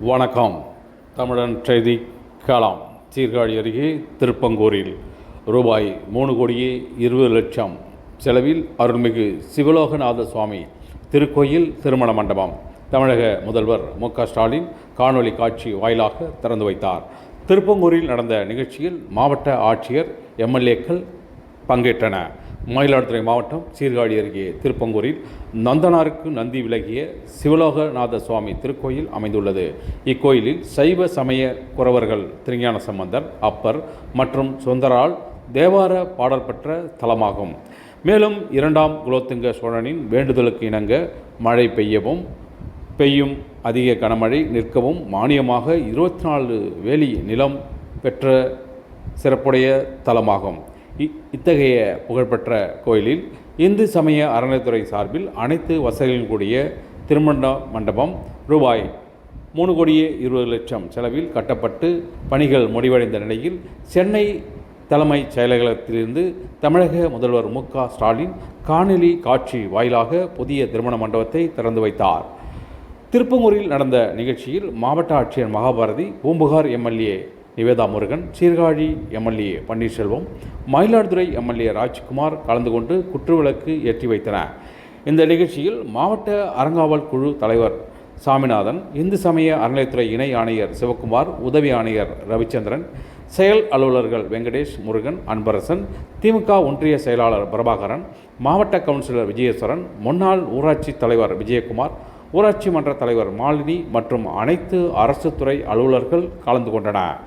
வணக்கம். தமிழன் செய்தி காலம். சீர்காழி அருகே திருப்பங்கூரில் ரூபாய் 3,20,00,000 செலவில் அருள்மிகு சிவலோகநாத சுவாமி திருக்கோயில் திருமண மண்டபம் தமிழக முதல்வர் மு.க.ஸ்டாலின் காணொலி காட்சி வாயிலாக திறந்து வைத்தார். திருப்பங்கூரில் நடந்த நிகழ்ச்சியில் மாவட்ட ஆட்சியர், எம்எல்ஏக்கள் பங்கேற்றனர். மயிலாடுதுறை மாவட்டம் சீர்காழி அருகே திருப்பங்கூரில் நந்தனாருக்கு நந்தி விலகிய சிவலோகநாத சுவாமி திருக்கோயில் அமைந்துள்ளது. இக்கோயிலில் சைவ சமய குரவர்கள் திருஞான சம்பந்தர், அப்பர் மற்றும் சுந்தரால் தேவார பாடல் பெற்ற தலமாகும். மேலும் 2ஆம் குலோத்துங்க சோழனின் வேண்டுதலுக்கு இணங்க மழை பெய்யும் அதிக கனமழை நிற்கவும் மானியமாக 24 வேலி நிலம் பெற்ற சிறப்புடைய தலமாகும். இத்தகைய புகழ்பெற்ற கோயிலில் இந்து சமய அறநிலையத்துறை சார்பில் அனைத்து வசதிகளுடன் கூடிய திருமண மண்டபம் ரூபாய் 3,20,00,000 செலவில் கட்டப்பட்டு பணிகள் முடிவடைந்த நிலையில் சென்னை தலைமைச் செயலகத்திலிருந்து தமிழக முதல்வர் மு.க.ஸ்டாலின் காணொலி காட்சி வாயிலாக புதிய திருமண மண்டபத்தை திறந்து வைத்தார். திருப்பங்கூரில் நடந்த நிகழ்ச்சியில் மாவட்ட ஆட்சியர் Mahabharathi, Poompuhar MLA Nivetha Murugan, Sirkazhi MLA Panneerselvam, Mayiladuthurai MLA Rajkumar கலந்து கொண்டு குற்றுவிளக்கு ஏற்றி வைத்தனர். இந்த நிகழ்ச்சியில் மாவட்ட அறங்காவல் குழு தலைவர் சாமிநாதன், இந்து சமய அறநிலையத்துறை இணை ஆணையர் சிவக்குமார், உதவி ஆணையர் ரவிச்சந்திரன், செயல் அலுவலர்கள் வெங்கடேஷ், முருகன், அன்பரசன், திமுக ஒன்றிய செயலாளர் பிரபாகரன், மாவட்ட கவுன்சிலர் விஜயேஸ்வரன், முன்னாள் ஊராட்சி தலைவர் விஜயகுமார், ஊராட்சி மன்ற தலைவர் மாலினி மற்றும் அனைத்து அரசு துறை அலுவலர்கள் கலந்து கொண்டனர்.